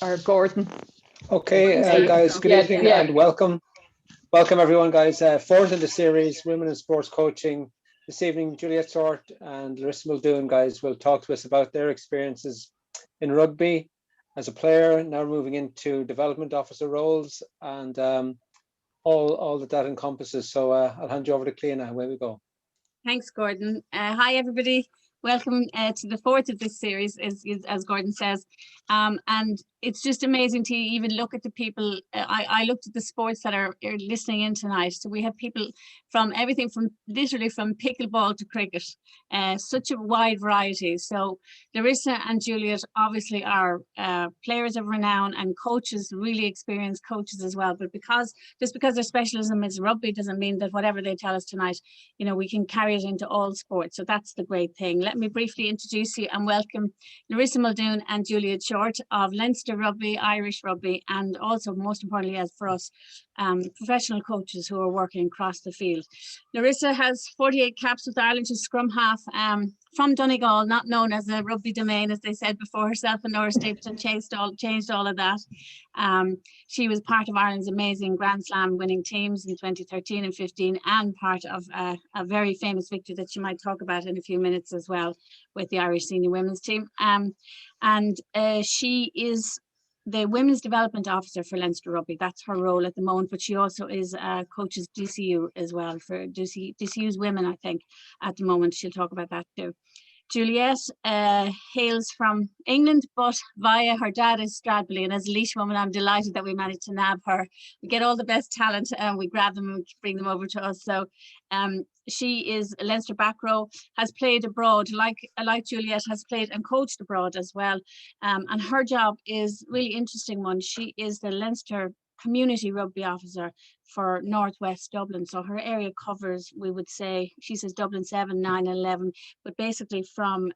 or Gordon. Okay, guys, good evening and welcome. Welcome everyone, guys. Fourth in the series, Women in Sports Coaching. This evening, Juliette and Larissa Muldoon, guys, will talk to us about their experiences in rugby as a player, now moving into development officer roles, and all that encompasses. So I'll hand you over to Cliona. Away we go. Thanks, Gordon. Hi, everybody. Welcome to the fourth of this series, as Gordon says. And it's just amazing to even look at the people. I looked at the sports that are listening in tonight. So we have people from everything from literally from pickleball to cricket, such a wide variety. So Larissa and Juliette obviously are players of renown and coaches, really experienced coaches as well. But just because their specialism is rugby doesn't mean that whatever they tell us tonight, you know, we can carry it into all sports. So that's the great thing. Let me briefly introduce you and welcome Larissa Muldoon and Juliette of Leinster Rugby, Irish Rugby, and also most importantly as for us, professional coaches who are working across the field. Larissa has 48 caps with Ireland. She's scrum half from Donegal, not known as a rugby domain, as they said before. Herself and Nora Stapleton changed all of that. She was part of Ireland's amazing Grand Slam winning teams in 2013 and 15, and part of a very famous victory that she might talk about in a few minutes as well with the Irish senior women's team. She is the Women's Development Officer for Leinster Rugby. That's her role at the moment, but she also is coaches DCU as well for DCU's women, I think, at the moment. She'll talk about that too. Juliette hails from England, but via her dad is Stradbally, and as a Laois woman, I'm delighted that we managed to nab her. We get all the best talent and we grab them and bring them over to us. So she is a Leinster back row, has played abroad, like Juliette, has played and coached abroad as well. And her job is really interesting one. She is the Leinster Community Rugby Officer for Northwest Dublin. So her area covers, we would say, she says Dublin 7, 9, 11, but basically from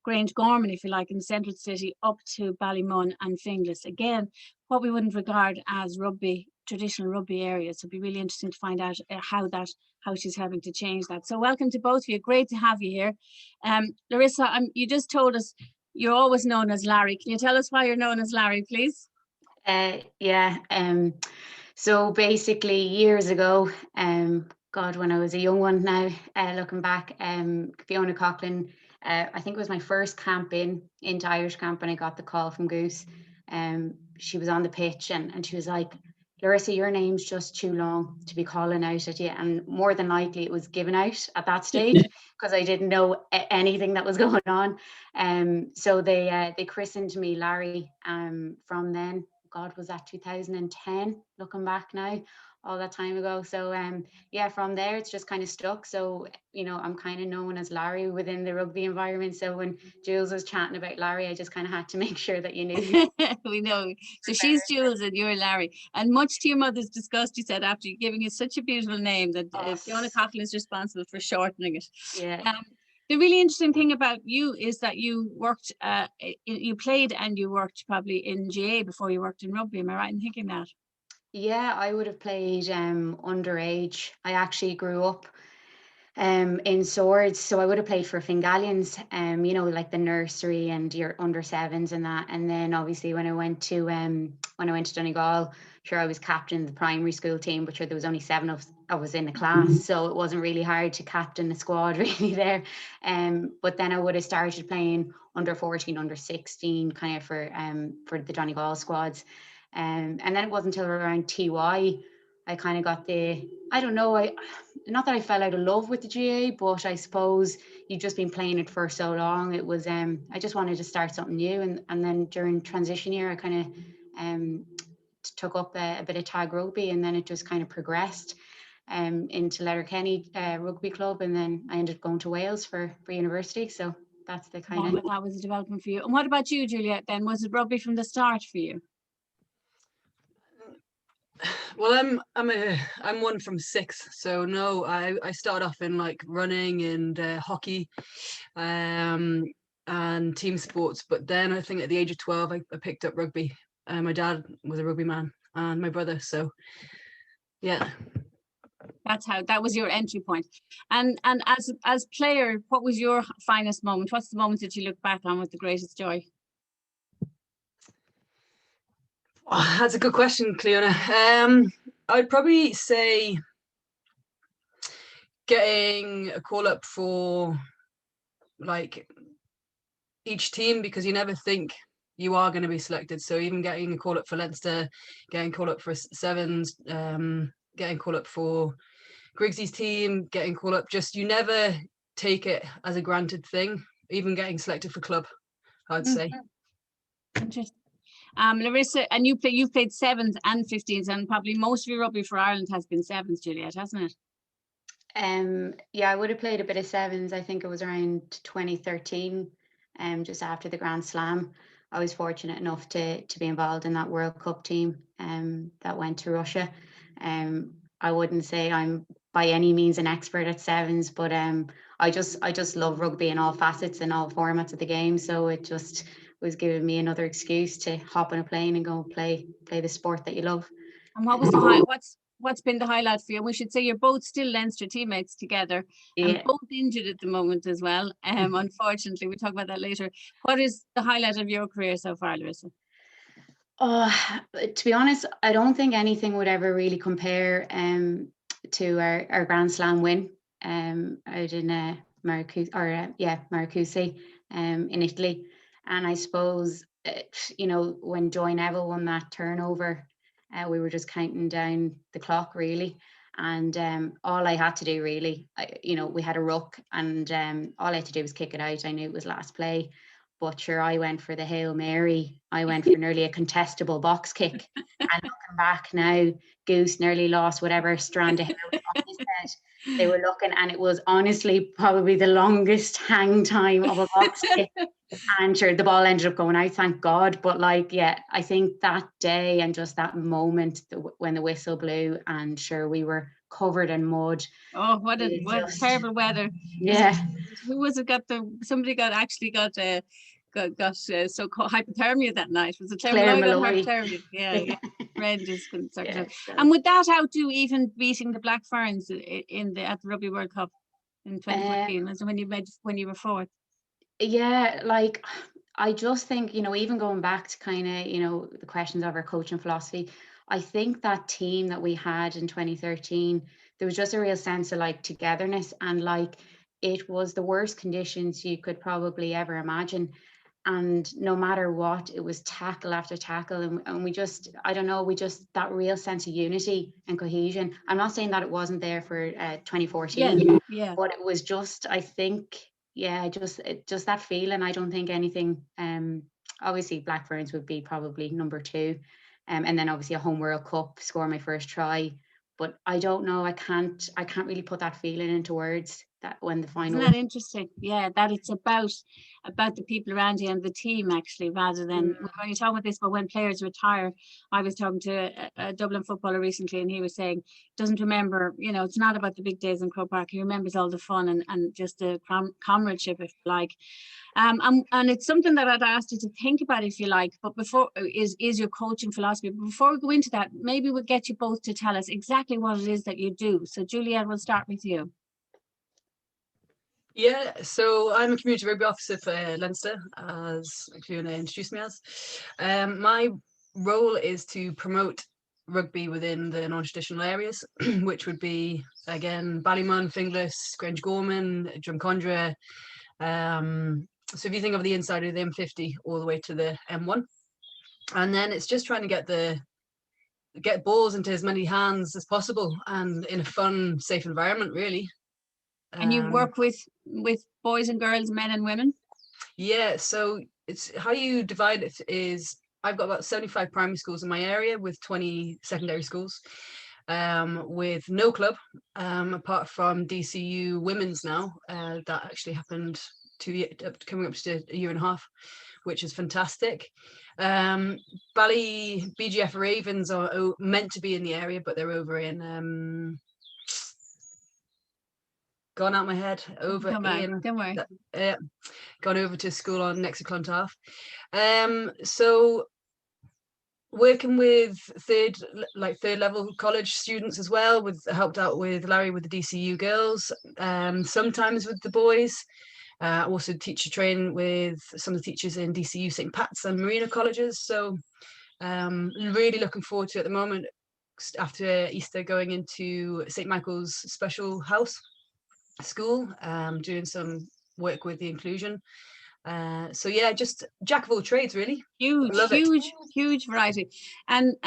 Grange Gorman, if you like, in the central city up to Ballymun and Finglas. Again, what we wouldn't regard as rugby, traditional rugby areas. So it'd be really interesting to find out how she's having to change that. So welcome to both of you. Great to have you here. Larissa, you just told us you're always known as Larry. Can you tell us why you're known as Larry, please? So basically years ago, God, when I was a young one now, looking back, Fiona Coughlin, I think it was my first camp into Irish camp, and I got the call from Goose. She was on the pitch and she was like, Larissa, your name's just too long to be calling out at you. And more than likely it was given out at that stage because I didn't know anything that was going on. So they christened me Larry from then. God, was that 2010, looking back now, all that time ago. So from there it's just kind of stuck. So, you know, I'm kind of known as Larry within the rugby environment. So when Jules was chatting about Larry, I just kind of had to make sure that you knew. We know. So she's Jules and you're Larry. And much to your mother's disgust, you said, after giving you such a beautiful name, that Fiona Coughlin is responsible for shortening it. Yeah. The really interesting thing about you is that you worked, you played and you worked probably in GA before you worked in rugby. Am I right in thinking that? Yeah, I would have played underage. I actually grew up in Swords, so I would have played for Fingalians, you know, like the nursery and your under sevens and that. And then obviously when I went to Donegal, sure, I was captain of the primary school team, but sure, there was only 7 of us in the class, so it wasn't really hard to captain the squad really there. But then I would have started playing under 14, under 16, kind of for the Donegal squads. And then it wasn't until around TY I kind of got not that I fell out of love with the GA, but I suppose you've just been playing it for so long. It was I just wanted to start something new, and then during transition year I kind of took up a bit of tag rugby, and then it just kind of progressed into Letterkenny Rugby Club, and then I ended up going to Wales for university. So that's the kind of that was a development for you. And what about you, Juliette? Then was it rugby from the start for you? Well, I'm one from 6, so no, I started off in like running and hockey, and team sports. But then I think at the age of 12, I picked up rugby. My dad was a rugby man, and my brother. So, yeah. That was your entry point. And as player, what was your finest moment? What's the moment that you look back on with the greatest joy? Oh, that's a good question, Cliona. I'd probably say getting a call up for like each team, because you never think you are going to be selected. So even getting a call up for Leinster, getting called up for Sevens, getting called up for Griggsy's team, getting called up, just you never take it as a granted thing. Even getting selected for club, I'd say. Interesting. Larissa, and you've played sevens and 15s, and probably most of your rugby for Ireland has been sevens, Juliette, hasn't it? Yeah, I would have played a bit of sevens. I think it was around 2013, just after the Grand Slam. I was fortunate enough to be involved in that World Cup team that went to Russia. I wouldn't say I'm by any means an expert at sevens, but I just love rugby in all facets and all formats of the game. So it just was giving me another excuse to hop on a plane and go play the sport that you love. And what was what's been the highlight for you? We should say you're both still Leinster teammates together, and both injured at the moment as well. Unfortunately, we'll talk about that later. What is the highlight of your career so far, Larissa? Oh, to be honest, I don't think anything would ever really compare to our Grand Slam win out in Maracuse in Italy. And I suppose, when Joy Neville won that turnover, we were just counting down the clock, really. And all I had to do, really, we had a ruck, and all I had to do was kick it out. I knew it was last play. But sure, I went for the Hail Mary. I went for nearly a contestable box kick. And looking back now, Goose nearly lost whatever strand of hair was on his head. They were looking, and it was honestly probably the longest hang time of a box kick. And sure, the ball ended up going out, thank God. But I think that day and just that moment when the whistle blew, and sure, we were covered in mud. Oh, what terrible weather! Yeah. Who was it? Somebody got so called hypothermia that night. Was it Claire Malloy? Hypothermia? Yeah. Horrendous. And would that outdo even beating the Black Ferns at the Rugby World Cup in 2014? Was when you were fourth? Yeah, I just think, even going back to kind of, the questions of our coaching philosophy, I think that team that we had in 2013, there was just a real sense of togetherness, and it was the worst conditions you could probably ever imagine. And no matter what, it was tackle after tackle. And we just, I don't know, that real sense of unity and cohesion. I'm not saying that it wasn't there for 2014, but it was just, I think, just that feeling. I don't think anything, obviously Black Ferns would be probably number 2. And then obviously a home World Cup, score my first try. But I don't know, I can't really put that feeling into words, that when the final. Isn't that interesting? Yeah, that it's about the people around you and the team, actually, rather than when you talk about this. But when players retire, I was talking to a Dublin footballer recently, and he was saying doesn't remember, it's not about the big days in Croke Park. He remembers all the fun and just the comradeship, if you like. And it's something that I'd asked you to think about, if you like, but before is your coaching philosophy. But before we go into that, maybe we'll get you both to tell us exactly what it is that you do. So Juliette, we'll start with you. Yeah, so I'm a community rugby officer for Leinster, as Cliona introduced me as. My role is to promote rugby within the non-traditional areas, which would be, again, Ballymun, Finglas, Grange Gorman, Drumcondra. So if you think of the inside of the M50 all the way to the M1, and then it's just trying to get balls into as many hands as possible, and in a fun, safe environment, really. And you work with boys and girls, men and women? Yeah, so it's how you divide it is I've got about 75 primary schools in my area with 20 secondary schools, with no club, apart from DCU women's now. That actually happened coming up to a year and a half, which is fantastic. Bally BGF Ravens are meant to be in the area, but they're over in gone out my head over in don't worry. Gone over to school on next to Clontarf. So working with third level college students as well, helped out with Larry with the DCU girls, sometimes with the boys. Also teacher train with some of the teachers in DCU St. Pat's and Marina colleges. So Really looking forward to it at the moment, after Easter, going into St. Michael's Special House School, doing some work with the inclusion. So yeah, just jack of all trades, really. Huge variety. And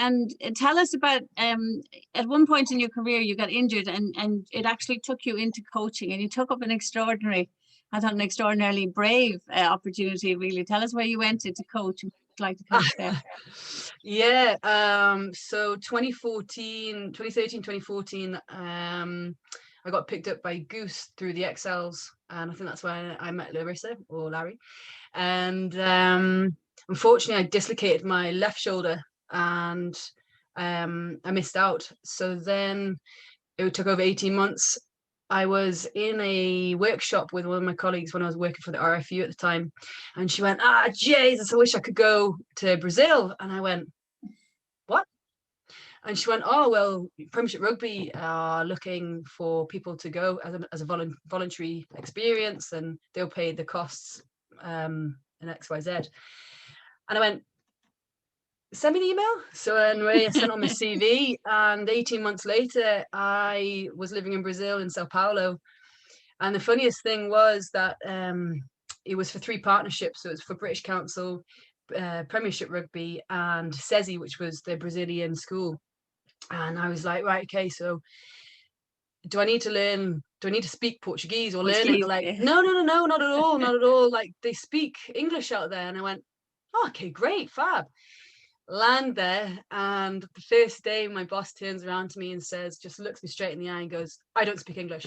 tell us about, at one point in your career you got injured, and it actually took you into coaching, and you took up an extraordinarily brave opportunity, really. Tell us where you went to coach, and what it's like to coach there. Yeah, so 2013, 2014, I got picked up by Goose through the XLs, and I think that's where I met Larissa, or Larry. And unfortunately I dislocated my left shoulder, and I missed out. So then it took over 18 months. I was in a workshop with one of my colleagues when I was working for the RFU at the time, and she went, Jesus, I wish I could go to Brazil. And I went, what? And she went, oh, well, Premiership Rugby are looking for people to go as a voluntary experience, and they'll pay the costs and XYZ. And I went, send me an email. So anyway, I sent on my CV, and 18 months later, I was living in Brazil, in Sao Paulo. And the funniest thing was that it was for 3 partnerships. So it was for British Council, Premiership Rugby, and SESI, which was the Brazilian school. And I was like, right, okay, so do I need to speak Portuguese or learn it? They're like, no, not at all. Like, they speak English out there. And I went, oh, okay, great, fab. Land there, and the first day my boss turns around to me and says, just looks me straight in the eye and goes, I don't speak English.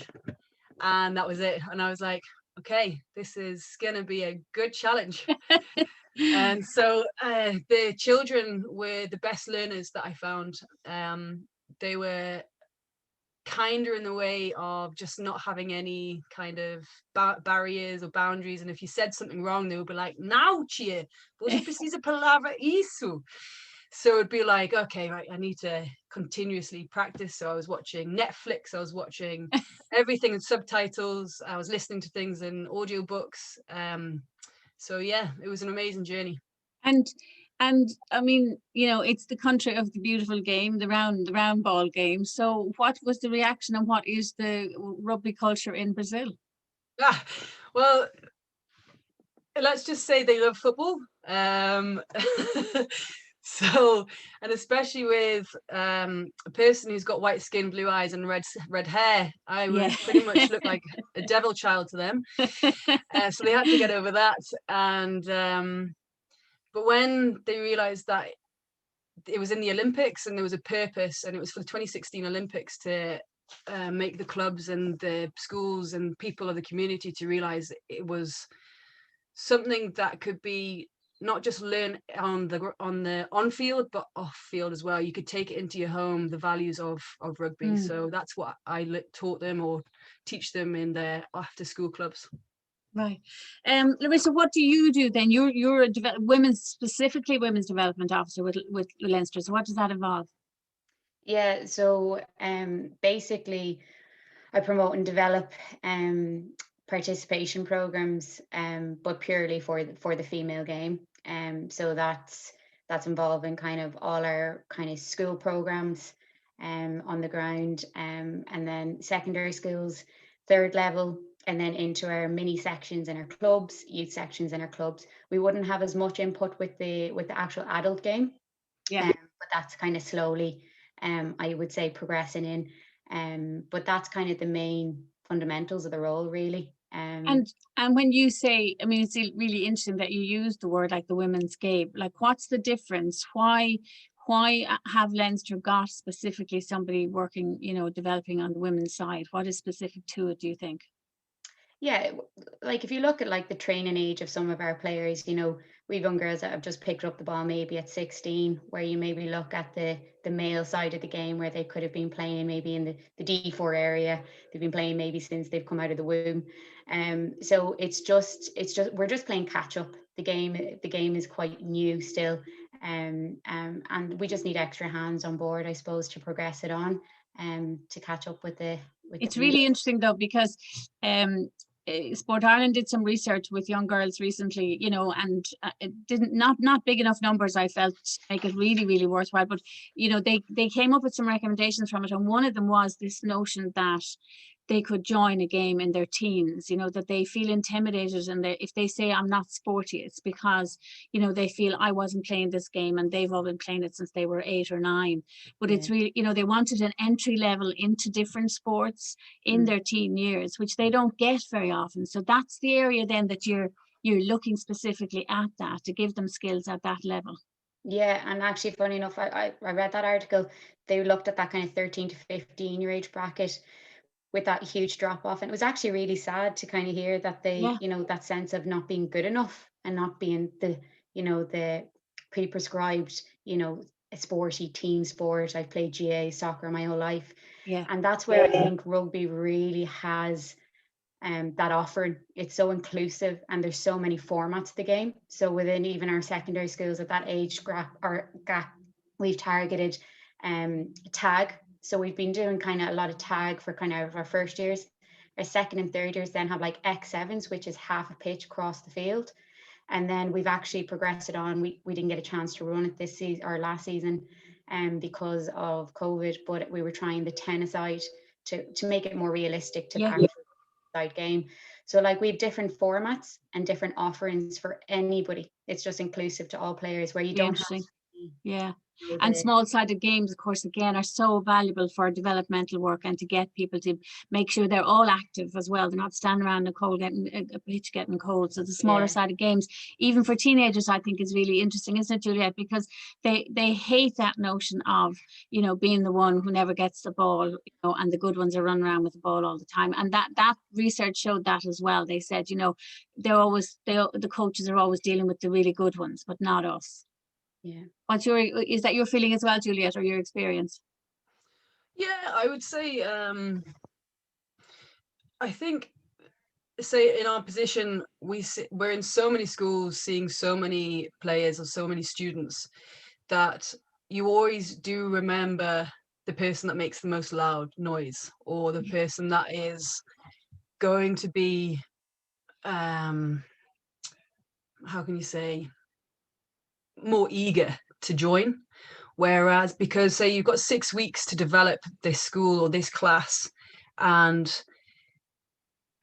And that was it. And I was like, okay, this is gonna be a good challenge. And so the children were the best learners that I found. They were kinder in the way of just not having any kind of barriers or boundaries. And if you said something wrong, they would be like, não, tia, você precisa palavra isso. So it'd be like, okay, right, I need to continuously practice. So I was watching Netflix, I was watching everything in subtitles, I was listening to things in audiobooks. So yeah, it was an amazing journey. And I mean, you know, it's the country of the beautiful game, the round ball game. So what was the reaction, and what is the rugby culture in Brazil? Well, let's just say they love football. So, and especially with a person who's got white skin, blue eyes, and red hair, I would pretty much look like a devil child to them. So they had to get over that. And but when they realized that it was in the Olympics and there was a purpose, and it was for the 2016 Olympics, to make the clubs and the schools and people of the community to realize it was something that could be not just learn on the on field, but off field as well. You could take it into your home, the values of rugby. So that's what I taught them, or teach them, in their after school clubs. Right. Larissa, what do you do then? You're a specifically women's development officer with Leinster. So what does that involve? Yeah, so basically I promote and develop participation programs, but purely for the female game. So that's involving kind of all our kind of school programs on the ground, and then secondary schools, third level, and then into our mini sections in our clubs, youth sections in our clubs. We wouldn't have as much input with the actual adult game, but that's kind of slowly, I would say, progressing in. But that's kind of the main fundamentals of the role, really. And when you say, I mean, it's really interesting that you use the word like the women's game. Like, what's the difference? Why have Leinster got specifically somebody working, you know, developing on the women's side? What is specific to it, do you think? Yeah, like if you look at like the training age of some of our players, you know, we've young girls that have just picked up the ball maybe at 16, where you maybe look at the male side of the game, where they could have been playing maybe in the D4 area. They've been playing maybe since they've come out of the womb. So it's just we're just playing catch up. The game is quite new still, and we just need extra hands on board, I suppose, to progress it on, to catch up with the. It's really interesting though, because Sport Ireland did some research with young girls recently, you know, and it didn't, not big enough numbers, I felt, to make it really, really worthwhile. But, you know, they came up with some recommendations from it. And one of them was this notion that they could join a game in their teens, you know, that they feel intimidated. And if they say, I'm not sporty, it's because, you know, they feel I wasn't playing this game and they've all been playing it since they were 8 or 9. But it's really, you know, they wanted an entry level into different sports in their teen years, which they don't get very often. So that's the area then that you're looking specifically at, that to give them skills at that level. Yeah, and actually, funny enough, I read that article. They looked at that kind of 13 to 15 year age bracket with that huge drop off, and it was actually really sad to kind of hear that they, you know, that sense of not being good enough and not being the, you know, the pre-prescribed, you know, a sporty team sport. I've played GA soccer my whole life, and that's where I think rugby really has that offering. It's so inclusive and there's so many formats to the game. So within even our secondary schools at that age gap, we've targeted tag. So we've been doing kind of a lot of tag for kind of our first years. Our second and third years then have like X7s, which is half a pitch across the field. And then we've actually progressed it on. We didn't get a chance to run it this season or last season because of COVID, but we were trying the 10-a-side to make it more realistic to the actual side game. So like we have different formats and different offerings for anybody. It's just inclusive to all players, where you don't have to, and small-sided games, of course, again, are so valuable for developmental work and to get people to make sure they're all active as well. They're not standing around in the cold, a pitch getting cold. So the smaller-sided games, even for teenagers, I think is really interesting, isn't it, Juliette? Because they hate that notion of, you know, being the one who never gets the ball, you know, and the good ones are running around with the ball all the time. And that research showed that as well. They said, you know, the coaches are always dealing with the really good ones, but not us. Yeah. Is that your feeling as well, Juliette, or your experience? Yeah, I would say, I think, say in our position, we're in so many schools seeing so many players or so many students that you always do remember the person that makes the most loud noise, or the person that is going to be, how can you say, more eager to join. Whereas, because say you've got 6 weeks to develop this school or this class, and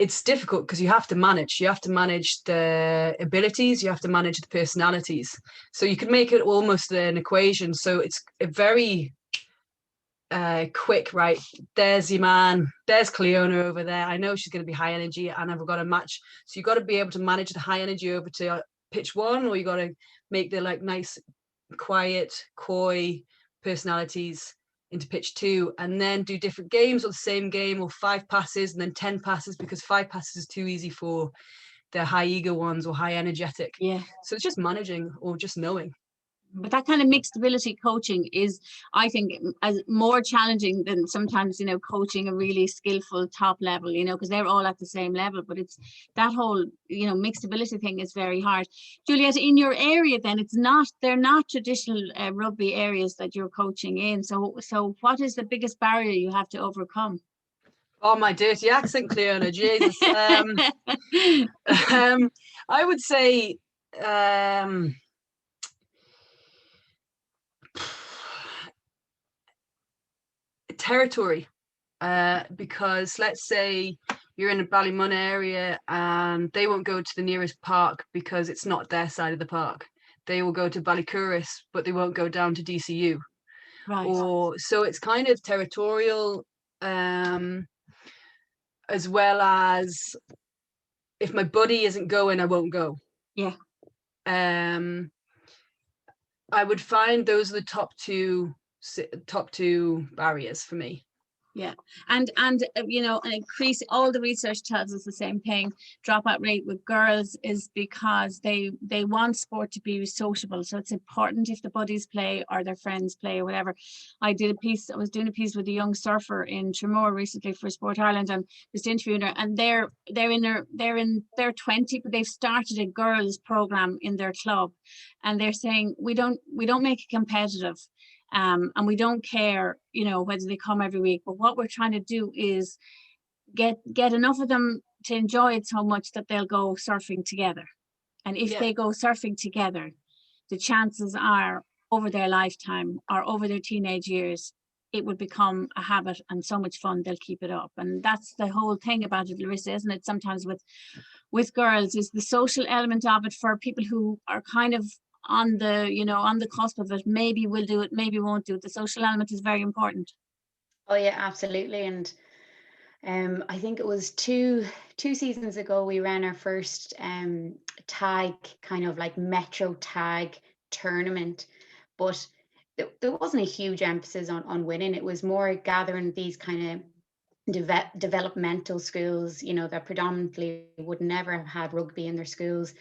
it's difficult because you have to manage the abilities, you have to manage the personalities. So you could make it almost an equation. So it's a very quick, right? There's your man, there's Cliona over there. I know she's going to be high energy and I've got a match. So you've got to be able to manage the high energy over to pitch 1, or you got to make the like nice, quiet, coy personalities into pitch 2, and then do different games or the same game, or 5 passes and then 10 passes, because 5 passes is too easy for the high ego ones or high energetic. So it's just managing or just knowing. But that kind of mixed ability coaching is, I think, as more challenging than sometimes, you know, coaching a really skillful top level, you know, because they're all at the same level. But it's that whole, you know, mixed ability thing is very hard. Juliette, in your area, then they're not traditional rugby areas that you're coaching in. So what is the biggest barrier you have to overcome? Oh, my dirty accent, Cliona, Jesus. I would say, territory, because let's say you're in a Ballymun area and they won't go to the nearest park because it's not their side of the park. They will go to Ballycurris, but they won't go down to DCU. Right. Or so it's kind of territorial, as well as if my buddy isn't going, I won't go. Yeah. I would find those are the top two barriers for me. Yeah, and you know, increase, all the research tells us the same thing. Dropout rate with girls is because they want sport to be sociable. So it's important if the buddies play or their friends play or whatever. I was doing a piece with a young surfer in Tramore recently for Sport Ireland, and just interviewing her, and they're in their 20, but they've started a girls program in their club, and they're saying we don't make it competitive. And we don't care, you know, whether they come every week, but what we're trying to do is get enough of them to enjoy it so much that they'll go surfing together. And if they go surfing together, the chances are over their lifetime or over their teenage years, it would become a habit and so much fun, they'll keep it up. And that's the whole thing about it, Larissa, isn't it? Sometimes with girls is the social element of it for people who are kind of on the, you know, on the cusp of it. Maybe we'll do it, maybe won't do it. The social element is very important. Oh yeah, absolutely. And I think it was two seasons ago we ran our first tag, kind of like metro tag tournament, but there wasn't a huge emphasis on winning. It was more gathering these kind of developmental schools, you know, that predominantly would never have had rugby in their schools,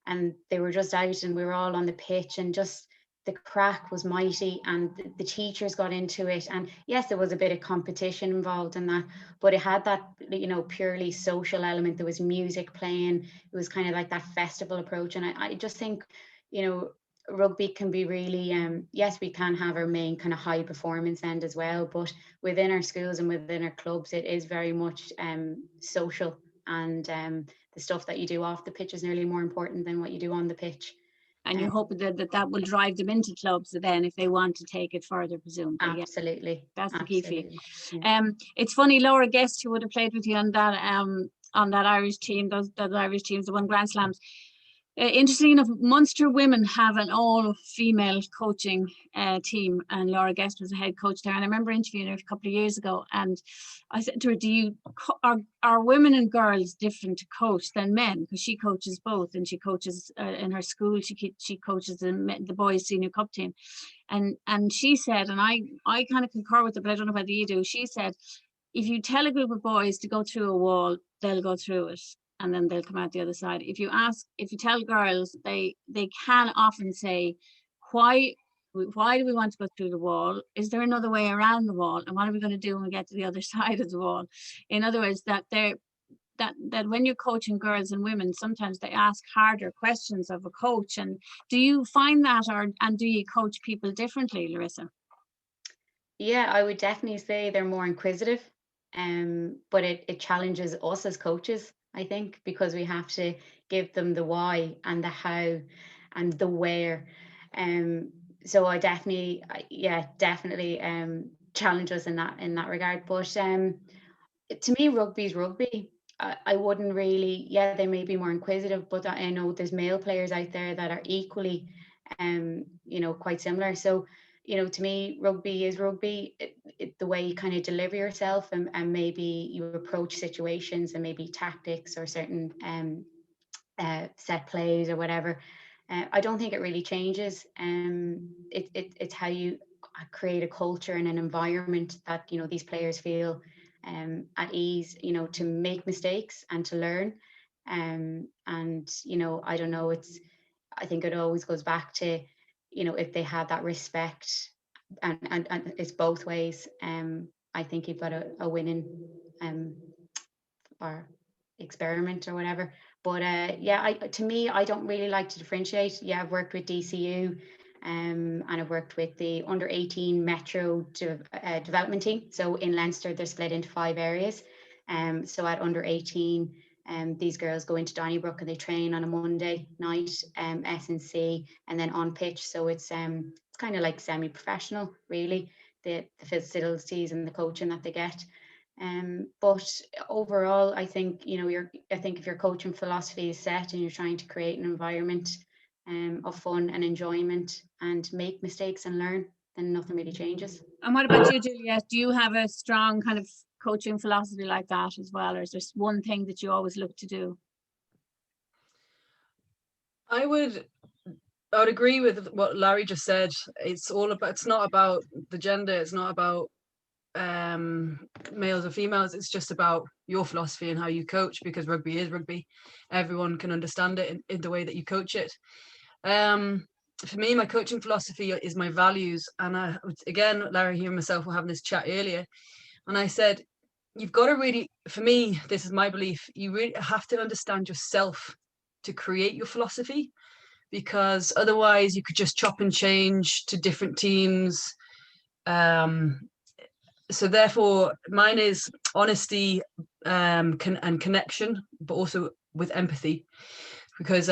and they were just out and we were all on the pitch, and just the crack was mighty, and the teachers got into it. And yes, there was a bit of competition involved in that, but it had that, you know, purely social element. There was music playing. It was kind of like that festival approach. And I just think, you know, rugby can be really, yes, we can have our main kind of high performance end as well, but within our schools and within our clubs, it is very much social, and the stuff that you do off the pitch is nearly more important than what you do on the pitch. And you hope that will drive them into clubs then if they want to take it further, presumably. Absolutely. Yeah, that's the key for you. Yeah. It's funny, Laura Guest, who would have played with you on that Irish team, those Irish teams that won Grand Slams. Interestingly enough, Munster women have an all-female coaching team, and Laura Guest was the head coach there. And I remember interviewing her a couple of years ago, and I said to her, are women and girls different to coach than men? Because she coaches both, and she coaches in her school. She coaches the boys' senior cup team, and she said, and I kind of concur with her, but I don't know whether you do. She said, if you tell a group of boys to go through a wall, they'll go through it, and then they'll come out the other side. If you tell girls, they can often say, why do we want to go through the wall? Is there another way around the wall? And what are we going to do when we get to the other side of the wall? In other words, that when you're coaching girls and women, sometimes they ask harder questions of a coach. And do you find that, and do you coach people differently, Larissa? Yeah, I would definitely say they're more inquisitive, but it challenges us as coaches, I think, because we have to give them the why and the how and the where. So I definitely challenge us in that regard. But to me, rugby is rugby. I wouldn't really, yeah, they may be more inquisitive, but I know there's male players out there that are equally, you know, quite similar. So, you know, to me, rugby is rugby. The way you kind of deliver yourself, and maybe you approach situations, and maybe tactics or certain set plays or whatever. I don't think it really changes. It's how you create a culture and an environment that, you know, these players feel at ease, you know, to make mistakes and to learn. And, you know, I don't know, I think it always goes back to, you know, if they have that respect, and it's both ways. I think you've got a winning or experiment or whatever. But yeah, to me, I don't really like to differentiate. Yeah, I've worked with DCU, and I've worked with the under 18 Metro development team. So in Leinster, they're split into 5 areas. So at under 18, these girls go into Donnybrook and they train on a Monday night, S&C, and then on pitch. So it's kind of like semi-professional, really, the facilities and the coaching that they get. But overall, I think, you know, if your coaching philosophy is set and you're trying to create an environment of fun and enjoyment and make mistakes and learn, then nothing really changes. And what about you, Juliette? Do you have a strong kind of coaching philosophy like that as well, or is there one thing that you always look to do? I would agree with what Larry just said. It's not about the gender. It's not about males or females. It's just about your philosophy and how you coach, because rugby is rugby. Everyone can understand it in the way that you coach it. For me, my coaching philosophy is my values. And again, Larry here and myself were having this chat earlier, and I said, you've got to really, for me, this is my belief, you really have to understand yourself to create your philosophy, because otherwise you could just chop and change to different teams, so therefore mine is honesty, and connection, but also with empathy, because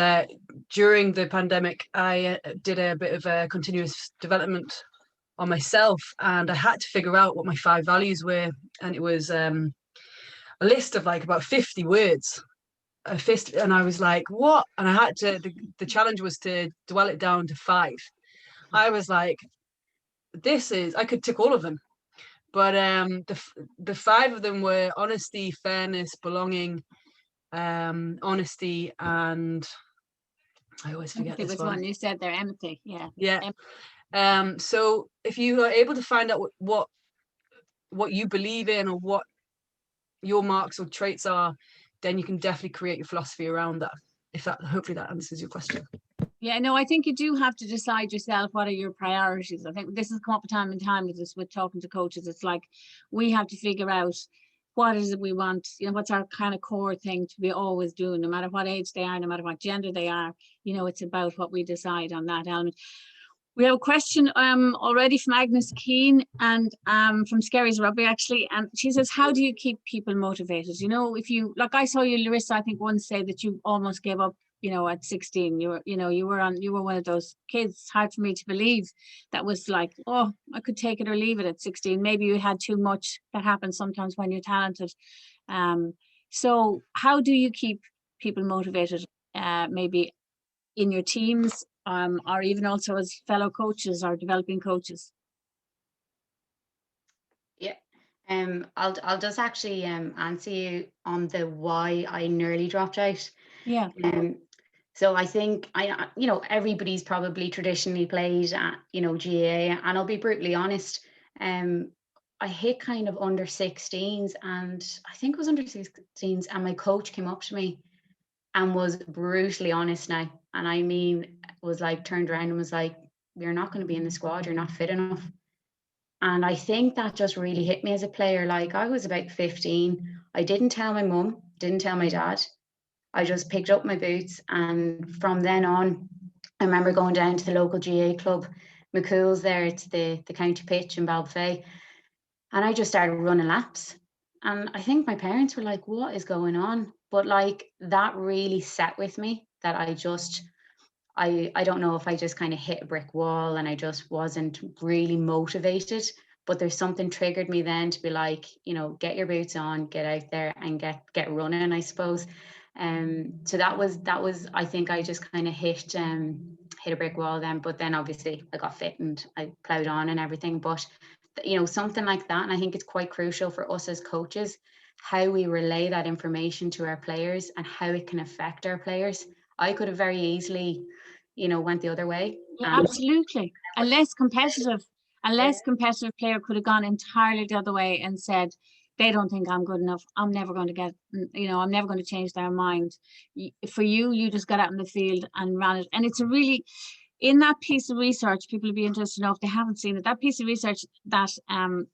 during the pandemic I did a bit of a continuous development on myself, and I had to figure out what my 5 values were, and it was a list of like about 50 words, and I was like, what? And I had to, the challenge was to dwell it down to 5. I was like, I could tick all of them, but the 5 of them were honesty, fairness, belonging, honesty, and I always forget Empathy this was one you said there, empathy. Yeah. So if you are able to find out what you believe in, or what your marks or traits are, then you can definitely create your philosophy around that. Hopefully that answers your question. Yeah, no, I think you do have to decide yourself what are your priorities. I think this has come up time and time with this, with talking to coaches. It's like we have to figure out what is it we want, what's our kind of core thing to be always doing, no matter what age they are, no matter what gender they are. It's about what we decide on that element. We have a question already from Agnes Keane, and from Scary's Rugby actually, and she says, how do you keep people motivated? If you, like I saw you, Larissa, I think once say that you almost gave up, at 16. You were one of those kids. It's hard for me to believe that was like, oh, I could take it or leave it at 16. Maybe you had too much. That happens sometimes when you're talented. So how do you keep people motivated, maybe in your teams, or even also as fellow coaches or developing coaches? Yeah, I'll just actually answer you on the why I nearly dropped out. Yeah. So I think everybody's probably traditionally played at GA, and I'll be brutally honest, I hit kind of under 16s, and I think it was under 16s, and my coach came up to me and was brutally honest now, and I mean was like turned around and was like, you're not going to be in the squad, you're not fit enough. And I think that just really hit me as a player. Like, I was about 15, I didn't tell my mum, didn't tell my dad. I just picked up my boots, and from then on, I remember going down to the local GA club, McCool's there, it's the county pitch in Balfay, and I just started running laps. And I think my parents were like, what is going on? But like, that really sat with me, that I don't know if I just kind of hit a brick wall and I just wasn't really motivated, but there's something triggered me then to be like, get your boots on, get out there and get running, I suppose. So that was I think I just kind of hit a brick wall then, but then obviously I got fit and I plowed on and everything. But something like that, and I think it's quite crucial for us as coaches, how we relay that information to our players and how it can affect our players. I could have very easily went the other way. Yeah, absolutely. A less competitive player could have gone entirely the other way and said, they don't think I'm good enough, I'm never going to I'm never going to change their mind. For you just got out in the field and ran it. And it's a really, in that piece of research, people will be interested to know if they haven't seen it, that piece of research that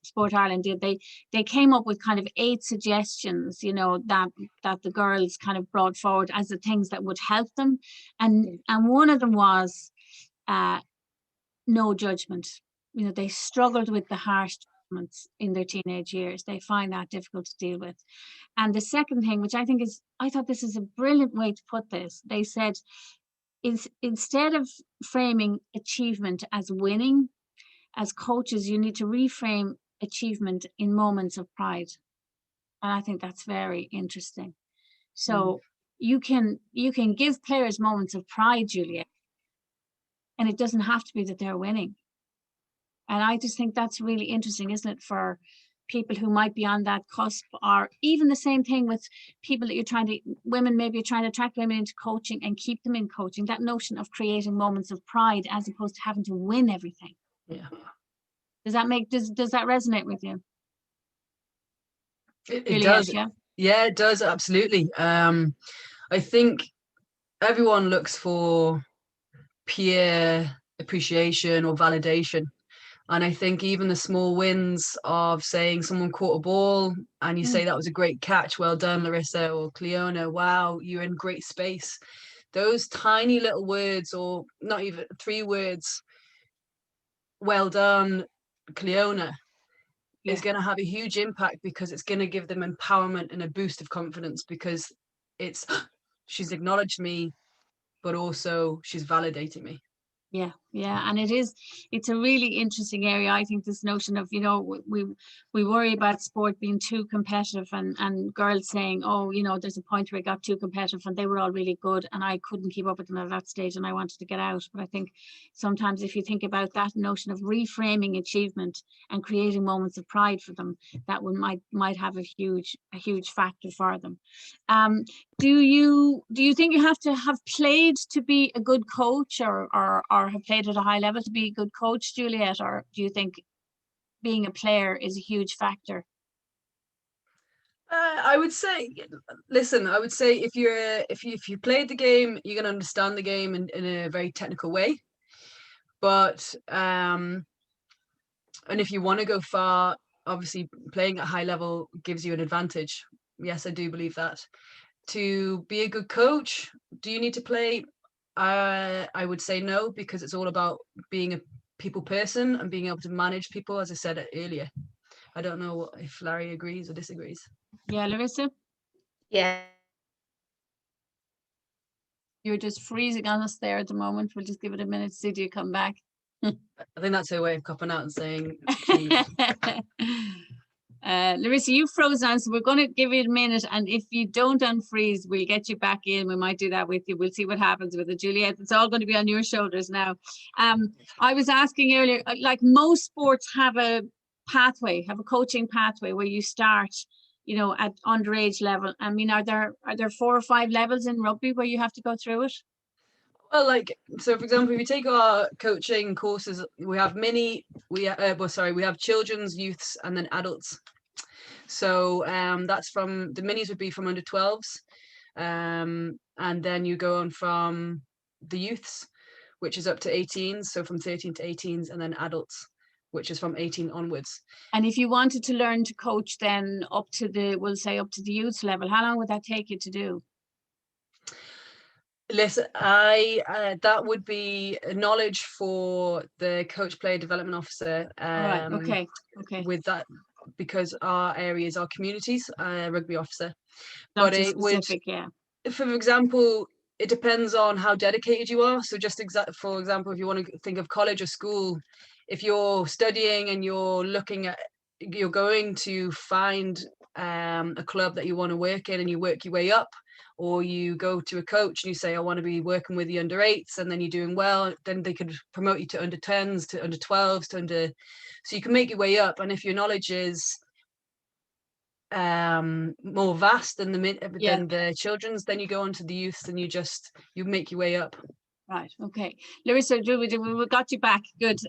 Sport Ireland did, they came up with kind of 8 suggestions, that the girls kind of brought forward as the things that would help them. And one of them was no judgment. They struggled with the harsh judgments in their teenage years. They find that difficult to deal with. And the second thing, which I thought this is a brilliant way to put this, they said, instead of framing achievement as winning, as coaches, you need to reframe achievement in moments of pride. And I think that's very interesting. So you can give players moments of pride, Juliette, and it doesn't have to be that they're winning. And I just think that's really interesting, isn't it, for people who might be on that cusp, or even the same thing with people that maybe you're trying to attract women into coaching and keep them in coaching, that notion of creating moments of pride as opposed to having to win everything. Yeah. Does that resonate with you? It does. Yeah, it does. Absolutely. I think everyone looks for peer appreciation or validation. And I think even the small wins of saying someone caught a ball and you say that was a great catch, well done, Larissa, or Cliona, wow, you're in great space. Those tiny little words, or not even 3 words, well done, Cliona, is going to have a huge impact, because it's going to give them empowerment and a boost of confidence, because it's she's acknowledged me, but also she's validating me. Yeah, and it's a really interesting area. I think this notion of, we worry about sport being too competitive, and girls saying, oh, there's a point where it got too competitive and they were all really good and I couldn't keep up with them at that stage and I wanted to get out. But I think sometimes if you think about that notion of reframing achievement and creating moments of pride for them, that one might have a huge factor for them. Do you think you have to have played to be a good coach, or have played at a high level to be a good coach, Juliette, or do you think being a player is a huge factor? I would say, if you played the game, you're going to understand the game in a very technical way. But and if you want to go far, obviously playing at high level gives you an advantage. Yes, I do believe that. To be a good coach, do you need to play? I would say no, because it's all about being a people person and being able to manage people, as I said earlier. I don't know if Larry agrees or disagrees. Yeah, Larissa? Yeah. You're just freezing on us there at the moment. We'll just give it a minute to see do you come back. I think that's her way of copping out and saying, Larissa, you froze on, so we're going to give it a minute, and if you don't unfreeze, we'll get you back in. We might do that with you. We'll see what happens with it, Juliette. It's all going to be on your shoulders now. I was asking earlier, like most sports have a coaching pathway where you start, at underage level. I mean, are there 4 or 5 levels in rugby where you have to go through it? Well, so for example, if you take our coaching courses, we have we have children's, youths, and then adults. So that's from the minis would be from under 12s, and then you go on from the youths, which is up to 18s, so from 13 to 18s, and then adults, which is from 18 onwards. And if you wanted to learn to coach then up to the youth level, how long would that take you to do? Listen, that would be knowledge for the coach player development officer. Right. Okay. With that, because our areas are communities, rugby officer. Not but it specific, would, yeah. For example, it depends on how dedicated you are. So just for example, if you want to think of college or school, if you're studying and you're going to find a club that you want to work in, and you work your way up, or you go to a coach and you say, I want to be working with the under 8s, and then you're doing well, then they could promote you to under 10s, to under 12s, so you can make your way up. And if your knowledge is more vast than the children's, then you go on to the youths and you make your way up. Right. Okay. Larissa, we got you back. Good.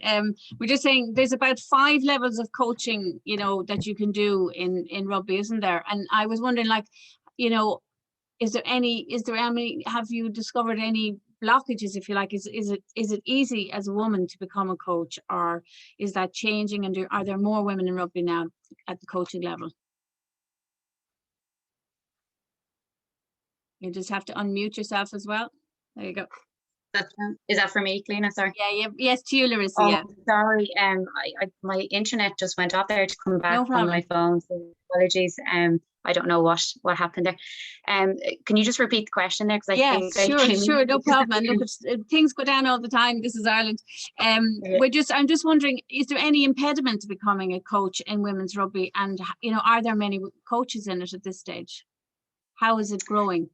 We're just saying there's about 5 levels of coaching, that you can do in rugby, isn't there? And I was wondering, is there any, have you discovered any blockages, if you like? Is it easy as a woman to become a coach, or is that changing? And are there more women in rugby now at the coaching level? You just have to unmute yourself as well. There you go. Is that for me, Cliona? Sorry. Yeah. Yes, to you, Larissa. Oh, yeah. Sorry. My internet just went off there to come back on my phone. So apologies. I don't know what happened there. Can you just repeat the question there? Yes, sure, no problem. And look, things go down all the time. This is Ireland. I'm just wondering, is there any impediment to becoming a coach in women's rugby? And are there many coaches in it at this stage? How is it growing?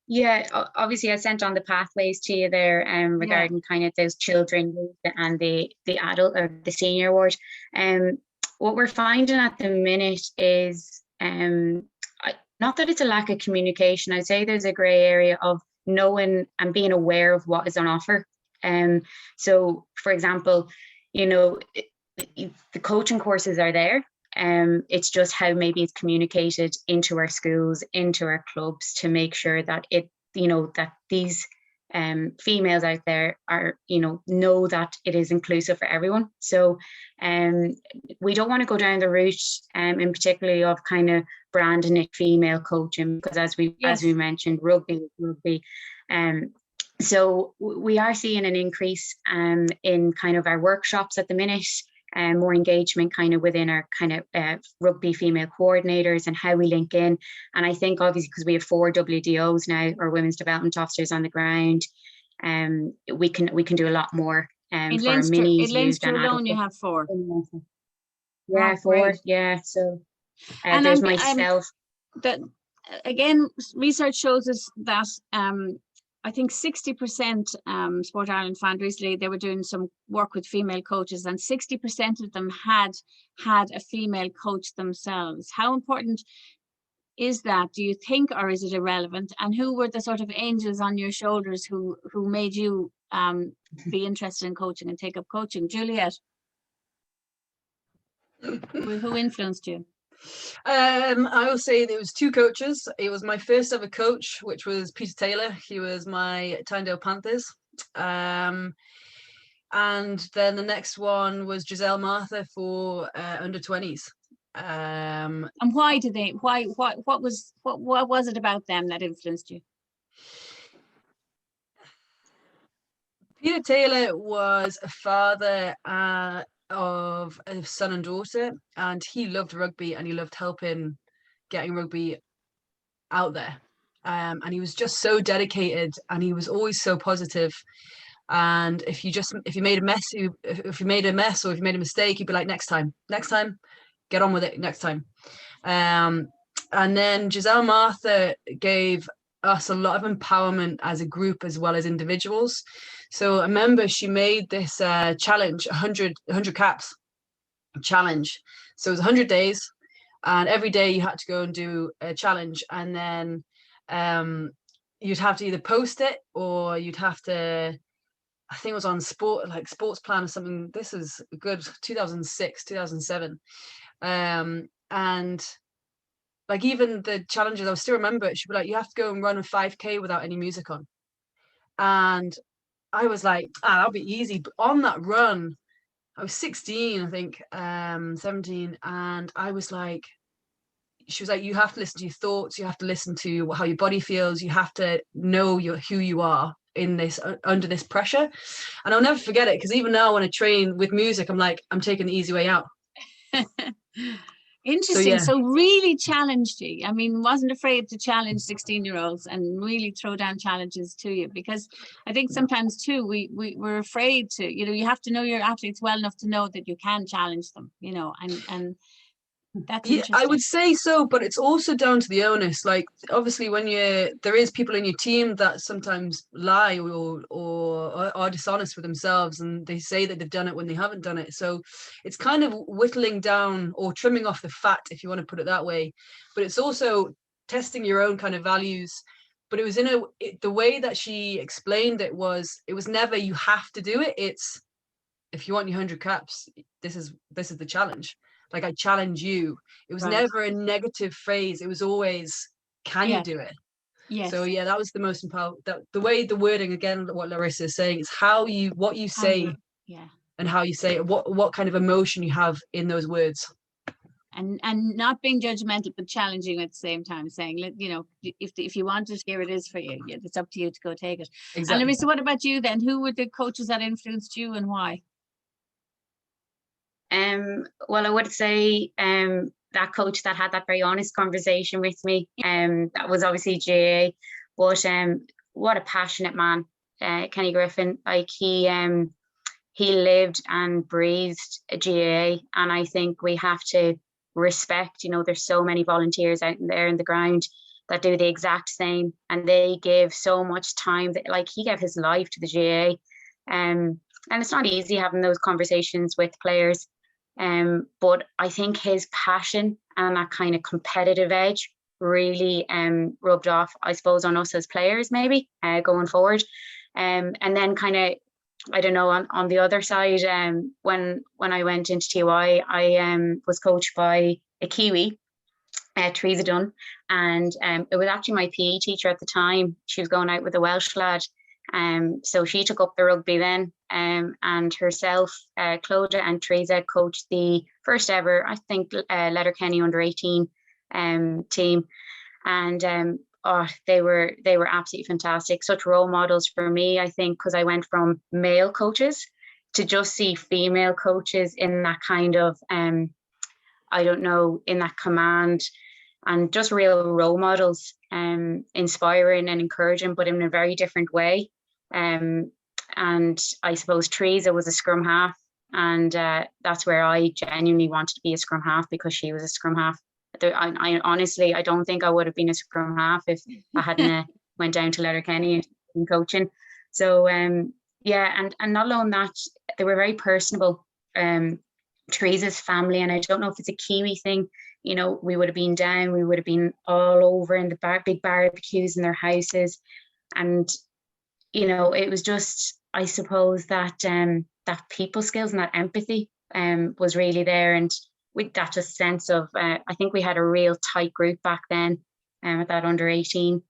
Yeah, obviously I sent on the pathways to you there regarding kind of those children and the adult or the senior ward. What we're finding at the minute is not that it's a lack of communication. I'd say there's a grey area of knowing and being aware of what is on offer. So for example, the coaching courses are there. It's just how maybe it's communicated into our schools, into our clubs, to make sure that that these females out there are, know that it is inclusive for everyone. So we don't want to go down the route in particularly of kind of branding it female coaching, because as we mentioned, rugby. So we are seeing an increase in kind of our workshops at the minute. more engagement kind of within our kind of rugby female coordinators and how we link in. And I think obviously because we have 4 WDOs now, or women's development officers on the ground, we can do a lot more for our minis. In Leinster alone, you have 4. Yeah, 4. Great. Yeah, so and there's myself. That again, research shows us that I think 60% Sport Ireland found recently they were doing some work with female coaches, and 60% of them had a female coach themselves. How important is that, do you think, or is it irrelevant? And who were the sort of angels on your shoulders who made you be interested in coaching and take up coaching? Juliette, who influenced you? I will say there was 2 coaches. It was my first ever coach, which was Peter Taylor. He was my Tynedale Panthers. And then the next one was Giselle Martha for under 20s. And why did they? What was it about them that influenced you? Peter Taylor was a father of a son and daughter, and he loved rugby and he loved helping getting rugby out there. And he was just so dedicated, and he was always so positive. And if you made a mess, if you made a mess or if you made a mistake, he'd be like, next time, get on with it next time. And then Giselle Martha gave us a lot of empowerment as a group as well as individuals. So I remember she made this challenge, 100 caps challenge. So it was 100 days, and every day you had to go and do a challenge, and then you'd have to either post it or you'd have to, I think it was on Sports Plan or something. This is a good 2006, 2007. And like even the challenges, I still remember it. She'd be like, you have to go and run a 5K without any music on. And I was like, that'll be easy. But on that run, I was 16, I think, 17. And I was like, she was like, you have to listen to your thoughts. You have to listen to how your body feels. You have to know who you are in this, under this pressure. And I'll never forget it, because even now when I train with music, I'm like, I'm taking the easy way out. Interesting. So really challenged you. I mean, wasn't afraid to challenge 16-year-olds and really throw down challenges to you, because I think sometimes too we're afraid to, you have to know your athletes well enough to know that you can challenge them, and that's interesting. I would say so, but it's also down to the onus. Like obviously when there is people in your team that sometimes lie or are dishonest with themselves, and they say that they've done it when they haven't done it. So it's kind of whittling down or trimming off the fat, if you want to put it that way. But it's also testing your own kind of values. But it was the way that she explained it was never you have to do it. It's if you want your 100 caps, this is the challenge. Like, I challenge you. It was never a negative phrase. It was always, can you do it? Yes. So yeah, that was the most important. The way the wording, again, what Larissa is saying, is what you say, and how you say it. What kind of emotion you have in those words. And not being judgmental, but challenging at the same time, saying, if you want it, here it is for you. It's up to you to go take it. Exactly. And Larissa, what about you then? Who were the coaches that influenced you, and why? Well, I would say that coach that had that very honest conversation with me, that was obviously GAA, but what a passionate man, Kenny Griffin. Like he lived and breathed GAA, and I think we have to respect, there's so many volunteers out there in the ground that do the exact same, and they give so much time. Like he gave his life to the GAA, and it's not easy having those conversations with players. But I think his passion and that kind of competitive edge really rubbed off, I suppose, on us as players, maybe going forward. And then kind of, I don't know, on the other side, when I went into TY, I was coached by a Kiwi, Teresa Dunn, and it was actually my PE teacher at the time. She was going out with a Welsh lad. So she took up the rugby then, and herself, Clodagh and Teresa coached the first ever, I think, Letterkenny under 18 team, and they were absolutely fantastic. Such role models for me, I think, because I went from male coaches to just see female coaches in that kind of, I don't know, in that command, and just real role models, inspiring and encouraging, but in a very different way. And I suppose Teresa was a scrum half, and that's where I genuinely wanted to be a scrum half, because she was a scrum half. I honestly, I don't think I would have been a scrum half if I hadn't went down to Letterkenny and coaching. So yeah, and not alone that, they were very personable. Teresa's family, and I don't know if it's a Kiwi thing, you know, we would have been down, we would have been all over in the big barbecues in their houses, and you know, it was just, I suppose that that people skills and that empathy was really there, and with that just sense of, I think we had a real tight group back then at that under 18,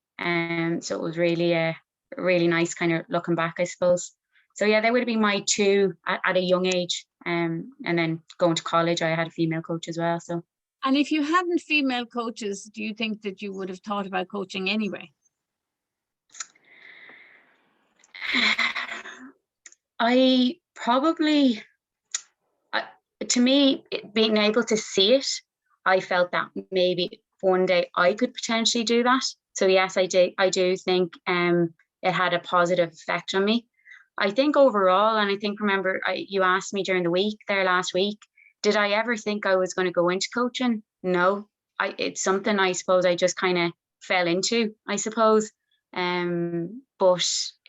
so it was really really nice kind of looking back, I suppose. So yeah, they would have been my two at a young age, and then going to college, I had a female coach as well. So. And if you hadn't female coaches, do you think that you would have thought about coaching anyway? I probably, to me, being able to see it, I felt that maybe one day I could potentially do that. So yes, I do think it had a positive effect on me. I think overall, and I think, remember, you asked me during the week there last week, did I ever think I was going to go into coaching? No, it's something I suppose I just kind of fell into, I suppose. But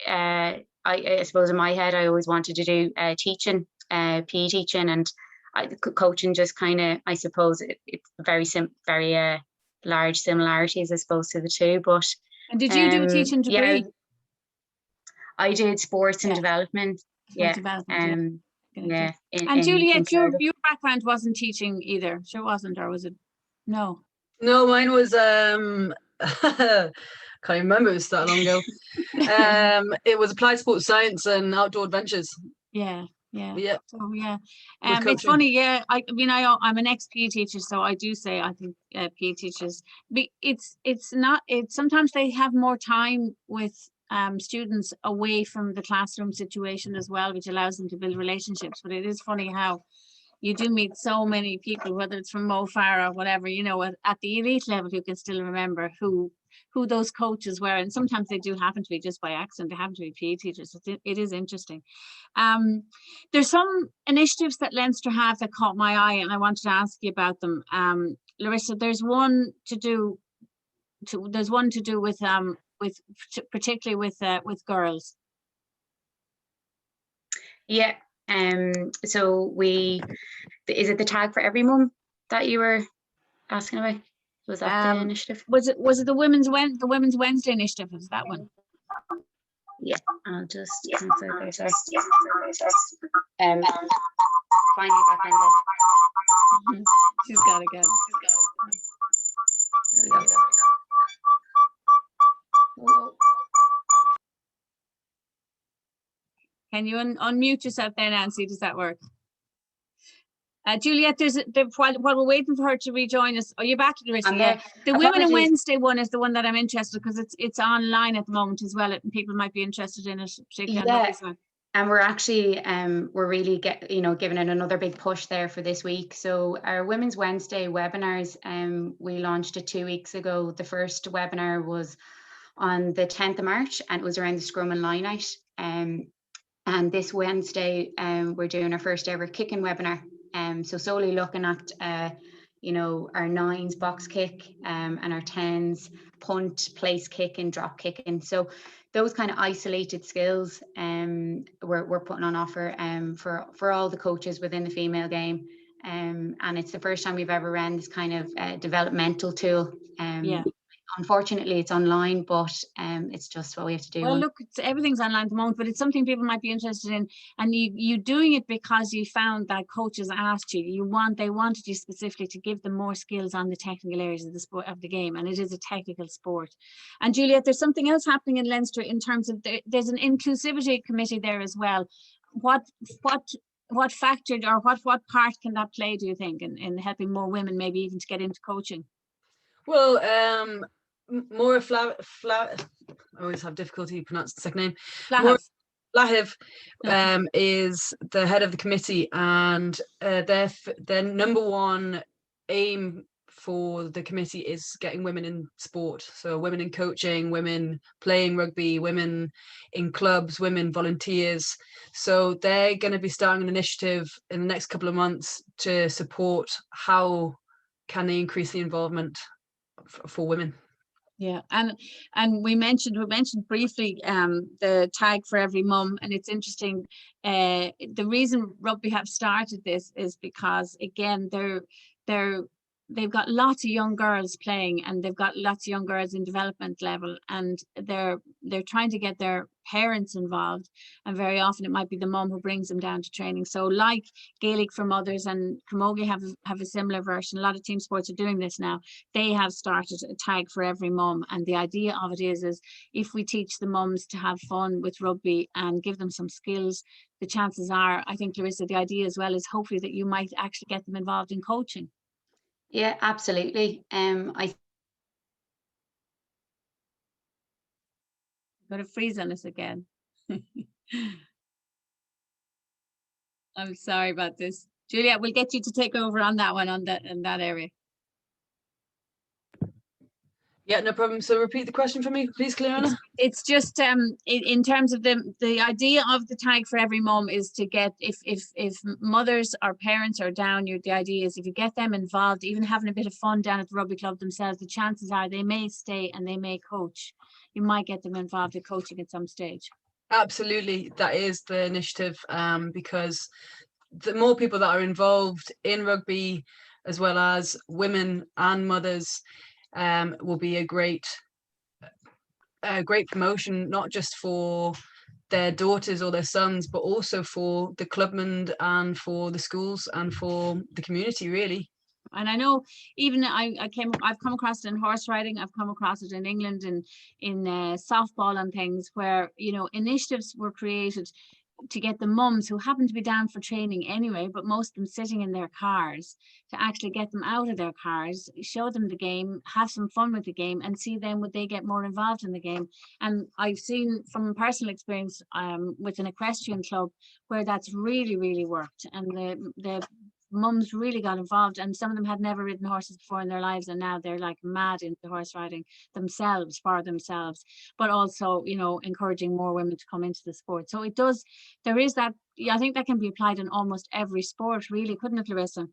I suppose in my head, I always wanted to do teaching, PE teaching, and coaching just kind of, I suppose, it's very large similarities, I suppose, to the two. But and did you do a teaching degree? Yeah, I did sports and development. Yeah. And Juliette, your background wasn't teaching either, sure wasn't, or was it? No, mine was can't even remember, it was that long ago. It was applied sports science and outdoor adventures. Yeah. So yeah, it's funny. Yeah, I mean, I'm an ex-PE teacher, so I do say I think PE teachers, sometimes they have more time with students away from the classroom situation as well, which allows them to build relationships. But it is funny how you do meet so many people, whether it's from MoFar or whatever, you know, at the elite level, who can still remember who those coaches were. And sometimes they do happen to be just by accident, they happen to be PE teachers. It is interesting. There's some initiatives that Leinster have that caught my eye, and I wanted to ask you about them. Larissa, there's one to do with particularly with girls. Yeah. So is it the tag for every mum that you were asking about? Was that the initiative? Was it the Women's Wednesday initiative? Was that one? Yeah, I'll just find you back in there. She's got it again. There we go. Can you unmute yourself there, Nancy? Does that work? Juliette, while we're waiting for her to rejoin us, are you back, Larissa? Yeah. The Women on Wednesday one is the one that I'm interested, because it's online at the moment as well, and people might be interested in it. Yeah, and we're actually we're really giving it another big push there for this week. So our Women's Wednesday webinars, we launched it 2 weeks ago. The first webinar was on the 10th of March, and it was around the scrum and line out. And this Wednesday, we're doing our first ever kicking webinar. So solely looking at, our 9s box kick and our 10s punt, place kicking, drop kicking. So those kind of isolated skills we're putting on offer for all the coaches within the female game. And it's the first time we've ever run this kind of developmental tool. Unfortunately, it's online, but it's just what we have to do. Well, look, everything's online at the moment, but it's something people might be interested in. And you doing it because you found that coaches asked you. They wanted you specifically to give them more skills on the technical areas of the sport of the game, and it is a technical sport. And Juliette, there's something else happening in Leinster in terms of there's an inclusivity committee there as well. What factor or what part can that play, do you think, in helping more women maybe even to get into coaching? Well, more I always have difficulty pronouncing the second name. Lahiv is the head of the committee, and their number one aim for the committee is getting women in sport. So women in coaching, women playing rugby, women in clubs, women volunteers. So they're going to be starting an initiative in the next couple of months to support how can they increase the involvement for women. Yeah, and we mentioned briefly the tag for every mum, and it's interesting. The reason Rugby have started this is because, again, they've got lots of young girls playing, and they've got lots of young girls in development level, and they're trying to get their parents involved, and very often it might be the mum who brings them down to training. So like Gaelic for Mothers and Camogie have a similar version. A lot of team sports are doing this now. They have started a tag for every mum, and the idea of it is if we teach the mums to have fun with rugby and give them some skills, the chances are, I think, Larissa, the idea as well is hopefully that you might actually get them involved in coaching. Yeah, absolutely. Got to freeze on us again. I'm sorry about this. Juliette, we'll get you to take over on that one, in that area. Yeah, no problem. So repeat the question for me, please, Cliona. It's just in terms of the idea of the tag for every mum is to get, if mothers or parents are down, the idea is if you get them involved, even having a bit of fun down at the rugby club themselves, the chances are they may stay and they may coach. You might get them involved in coaching at some stage. Absolutely, that is the initiative, because the more people that are involved in rugby, as well as women and mothers, will be a great promotion, not just for their daughters or their sons, but also for the clubmen and for the schools and for the community, really. And I know even I've come across it in horse riding, I've come across it in England and in softball and things where, initiatives were created to get the mums who happen to be down for training anyway, but most of them sitting in their cars, to actually get them out of their cars, show them the game, have some fun with the game, and see then would they get more involved in the game. And I've seen from personal experience with an equestrian club where that's really, really worked, and the mums really got involved, and some of them had never ridden horses before in their lives, and now they're like mad into horse riding themselves, for themselves, but also encouraging more women to come into the sport. So there is that. I think that can be applied in almost every sport, really, couldn't it, Larissa?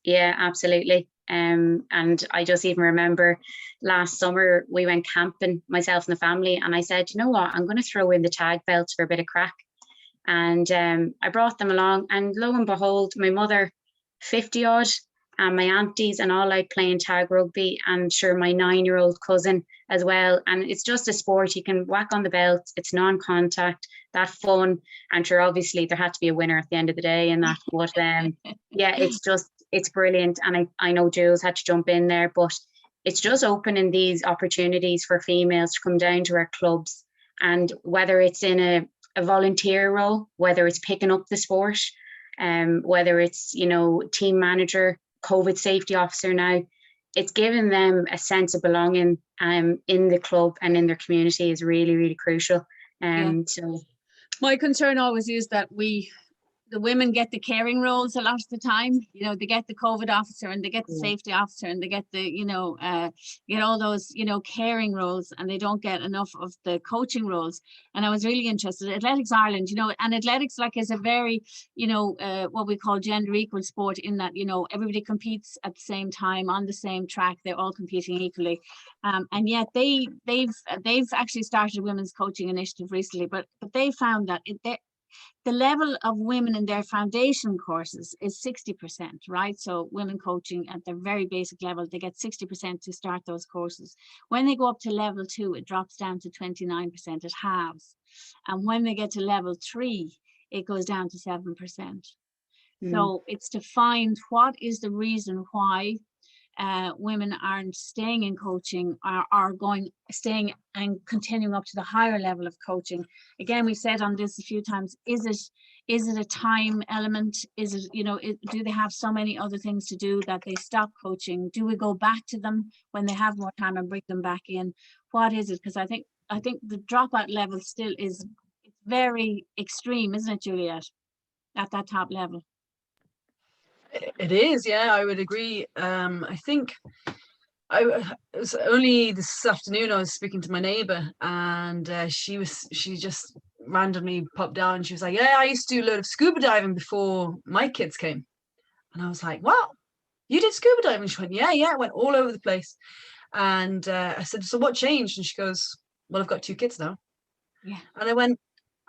Yeah, absolutely. And I just even remember last summer we went camping, myself and the family, and I said, you know what, I'm going to throw in the tag belts for a bit of crack. And I brought them along, and lo and behold, my mother, 50 odd, and my aunties and all out playing tag rugby, and sure, my 9-year-old cousin as well. And it's just a sport, you can whack on the belt, it's non-contact, that fun, and sure, obviously there had to be a winner at the end of the day and that, but yeah, it's brilliant. And I know Jules had to jump in there, but it's just opening these opportunities for females to come down to our clubs, and whether it's in a volunteer role, whether it's picking up the sport, whether it's team manager, COVID safety officer now, it's giving them a sense of belonging in the club and in their community is really, really crucial. So my concern always is that the women get the caring roles a lot of the time. They get the COVID officer and they get the safety officer and they get the get all those caring roles, and they don't get enough of the coaching roles. And I was really interested in Athletics Ireland, and athletics is a very what we call gender equal sport, in that everybody competes at the same time on the same track, they're all competing equally, and yet they've actually started a women's coaching initiative recently, but they found that the level of women in their foundation courses is 60%, right? So women coaching at their very basic level, they get 60% to start those courses. When they go up to level 2, it drops down to 29%, it halves. And when they get to level 3, it goes down to 7%. So it's to find what is the reason why women aren't staying in coaching, are staying and continuing up to the higher level of coaching. Again, we've said on this a few times, is it a time element? Is it, do they have so many other things to do that they stop coaching? Do we go back to them when they have more time and bring them back in? What is it? Because I think the dropout level still is very extreme, isn't it, Juliette, at that top level? It is, yeah, I would agree. I think it was only this afternoon I was speaking to my neighbor, and she just randomly popped down and she was like, yeah, I used to do a load of scuba diving before my kids came. And I was like, wow, you did scuba diving? She went, yeah, I went all over the place. And I said, so what changed? And she goes, well, I've got 2 kids now. Yeah. And I went,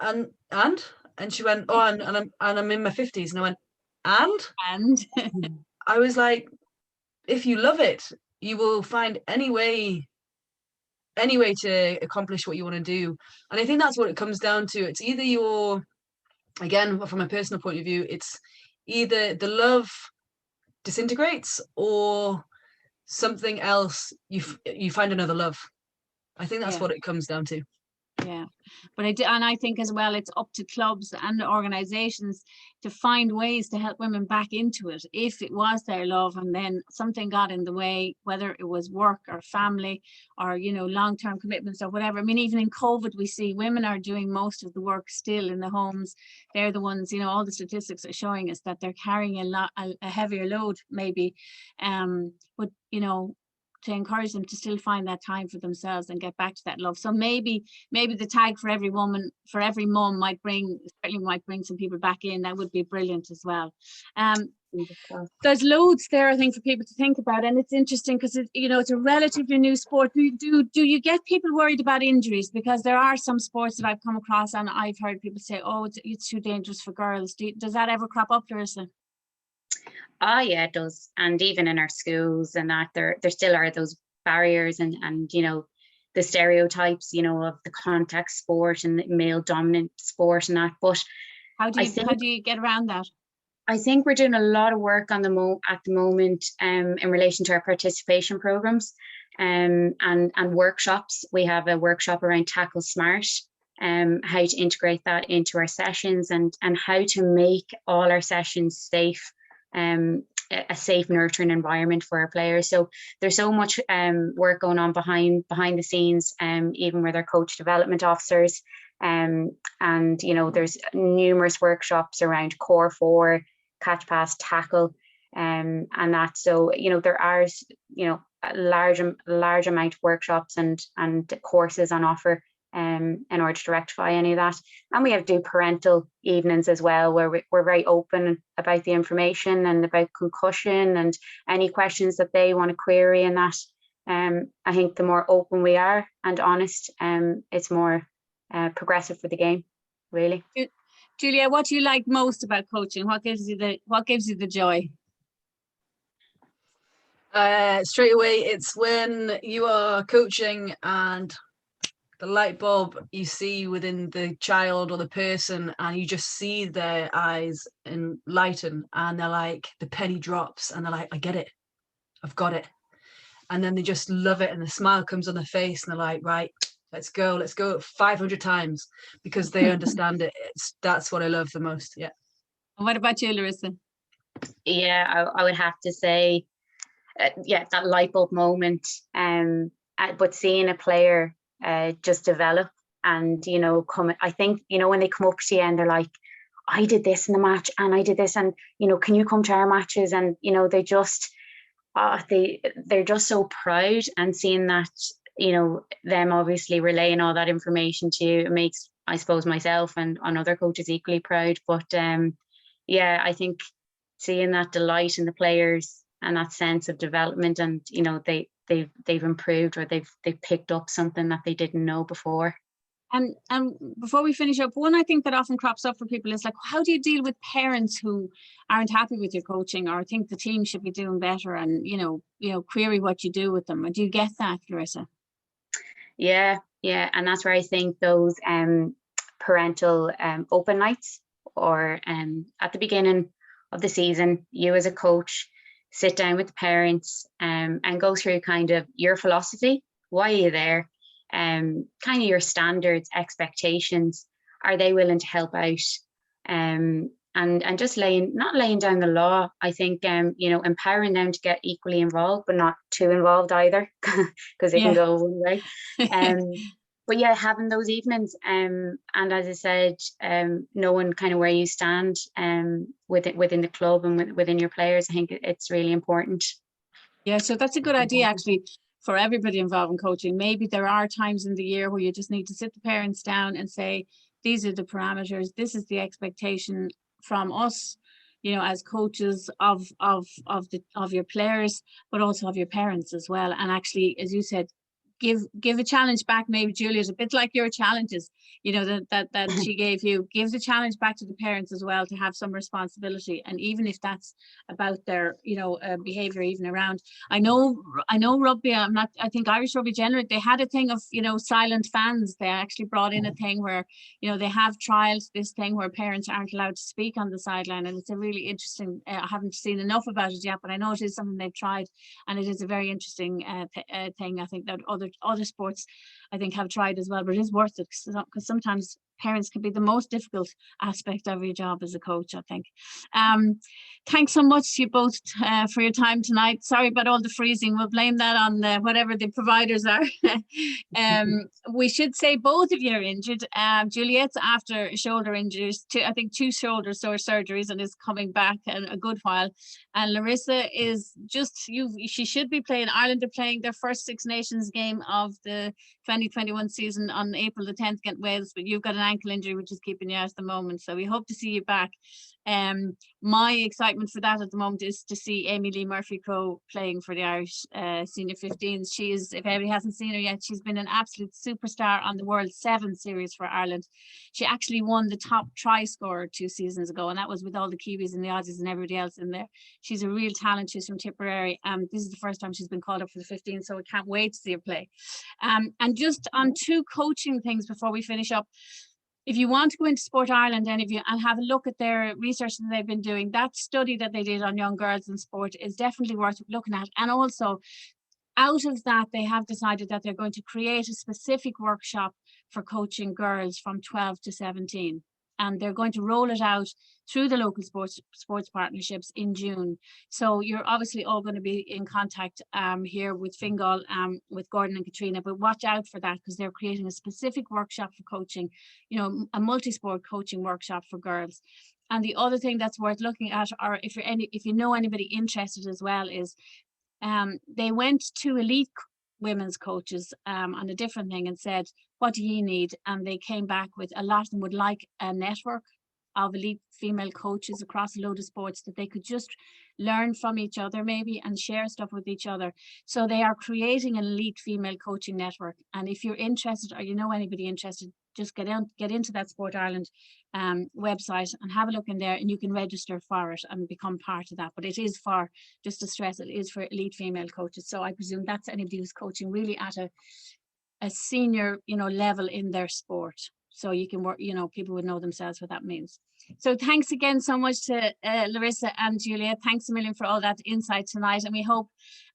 and she went, oh, and I'm in my 50s. And I went, and I was like, if you love it, you will find any way to accomplish what you want to do. And I think that's what it comes down to. It's either you're, again, from a personal point of view, it's either the love disintegrates or something else, you find another love. I think that's what it comes down to. Yeah, but I think as well, it's up to clubs and organizations to find ways to help women back into it if it was their love and then something got in the way, whether it was work or family or, you know, long-term commitments or whatever. I mean, even in COVID, we see women are doing most of the work still in the homes. They're the ones, you know, all the statistics are showing us that they're carrying a heavier load maybe, but, you know, to encourage them to still find that time for themselves and get back to that love. So maybe the tag for every woman, for every mum might bring some people back in. That would be brilliant as well. There's loads there, I think, for people to think about, and it's interesting because it's a relatively new sport. Do you get people worried about injuries? Because there are some sports that I've come across and I've heard people say, oh, it's too dangerous for girls. Does that ever crop up, Larissa? Oh yeah, it does. And even in our schools and that, there still are those barriers and you know, the stereotypes, you know, of the contact sport and the male dominant sport and that. But how do you get around that? I think we're doing a lot of work on at the moment in relation to our participation programs and workshops. We have a workshop around Tackle Smart, how to integrate that into our sessions and how to make all our sessions safe. A safe, nurturing environment for our players. So there's so much work going on behind the scenes, even with our coach development officers. And you know, there's numerous workshops around core 4, catch, pass, tackle, and that. So you know, there are a large amount of workshops and courses on offer in order to rectify any of that. And we have do parental evenings as well, where we're very open about the information and about concussion and any questions that they want to query and that. I think the more open we are and honest, it's more progressive for the game, really. Julia, what do you like most about coaching? What gives you the joy? Straight away, it's when you are coaching and the light bulb you see within the child or the person, and you just see their eyes lighten, and they're like, the penny drops, and they're like, I get it, I've got it. And then they just love it, and the smile comes on their face, and they're like, right, let's go 500 times, because they understand it. That's what I love the most. Yeah. And what about you, Larissa? Yeah, I would have to say, that light bulb moment. But seeing a player just develop and, you know, I think, you know, when they come up to you and they're like, I did this in the match and I did this, and, you know, can you come to our matches? And, you know, they just, they're just so proud, and seeing that, you know, them obviously relaying all that information to you, it makes, I suppose, myself and other coaches equally proud. But yeah, I think seeing that delight in the players and that sense of development, and, you know, they've improved, or they've picked up something that they didn't know before. And before we finish up, one I think that often crops up for people is like, how do you deal with parents who aren't happy with your coaching or think the team should be doing better, and you know query what you do with them? And do you get that, Larissa? Yeah, and that's where I think those parental open nights, or at the beginning of the season, you as a coach sit down with the parents and go through kind of your philosophy. Why are you there? Kind of your standards, expectations. Are they willing to help out? And just not laying down the law. I think you know, empowering them to get equally involved, but not too involved either, because it can go one way. but yeah, having those evenings, and as I said, knowing kind of where you stand within the club and within your players, I think it's really important. Yeah, so that's a good idea actually for everybody involved in coaching. Maybe there are times in the year where you just need to sit the parents down and say, these are the parameters, this is the expectation from us, you know, as coaches of your players, but also of your parents as well. And actually, as you said, give a challenge back. Maybe Juliette, a bit like your challenges, you know, that she gave you, gives a challenge back to the parents as well to have some responsibility. And even if that's about their, you know, behavior, even around, I know rugby, I think Irish rugby generally, they had a thing of, you know, silent fans. They actually brought in a thing where, you know, they have trials, this thing where parents aren't allowed to speak on the sideline. And it's a really interesting, I haven't seen enough about it yet, but I know it is something they've tried, and it is a very interesting thing. I think that other sports, I think, have tried as well, but it is worth it because sometimes parents can be the most difficult aspect of your job as a coach, I think. Thanks so much, you both, for your time tonight. Sorry about all the freezing. We'll blame that on whatever the providers are. We should say both of you are injured. Juliette's after shoulder injuries, I think 2 shoulder surgeries, and is coming back in a good while. And Larissa is she should be playing. Ireland are playing their first Six Nations game of the 2021 season on April the 10th against Wales, but you've got an ankle injury which is keeping you out at the moment, so we hope to see you back. My excitement for that at the moment is to see Amy Lee Murphy-Crowe playing for the Irish senior 15s. She is, if anybody hasn't seen her yet, she's been an absolute superstar on the World 7 series for Ireland. She actually won the top try scorer 2 seasons ago, and that was with all the Kiwis and the Aussies and everybody else in there. She's a real talent. She's from Tipperary. This is the first time she's been called up for the 15, so we can't wait to see her play. And just on 2 coaching things before we finish up. If you want to go into Sport Ireland and have a look at their research that they've been doing, that study that they did on young girls in sport is definitely worth looking at. And also, out of that, they have decided that they're going to create a specific workshop for coaching girls from 12 to 17. And they're going to roll it out through the local sports partnerships in June. So you're obviously all going to be in contact here with Fingal, with Gordon and Katrina, but watch out for that because they're creating a specific workshop for coaching, you know, a multi-sport coaching workshop for girls. And the other thing that's worth looking at, or if you know anybody interested as well, is they went to elite women's coaches on a different thing and said, what do you need? And they came back with a lot of them would like a network of elite female coaches across a load of sports that they could just learn from each other maybe and share stuff with each other. So they are creating an elite female coaching network. And if you're interested or you know anybody interested, just get into that Sport Ireland website and have a look in there, and you can register for it and become part of that. But it is for, just to stress, it is for elite female coaches. So I presume that's anybody who's coaching really at a senior, you know, level in their sport. So you can work, you know, people would know themselves what that means. So thanks again so much to Larissa and Juliette. Thanks a million for all that insight tonight. And we hope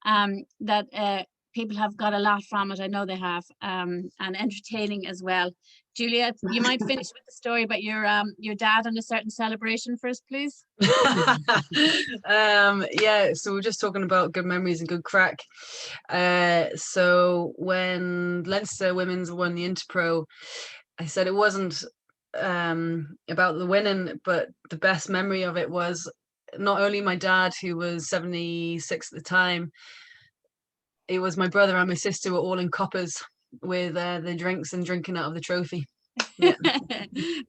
that people have got a lot from it. I know they have, and entertaining as well. Juliette, you might finish with the story about your dad and a certain celebration first, please. Yeah, so we're just talking about good memories and good crack. So when Leinster Women's won the Interpro, I said it wasn't about the winning, but the best memory of it was not only my dad, who was 76 at the time, it was my brother and my sister were all in coppers with the drinks and drinking out of the trophy. Yeah.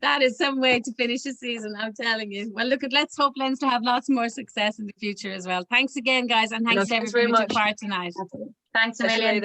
That is some way to finish the season, I'm telling you. Well, look, let's hope Leinster have lots more success in the future as well. Thanks again, guys, and thanks to everybody who took part tonight. Thanks a million.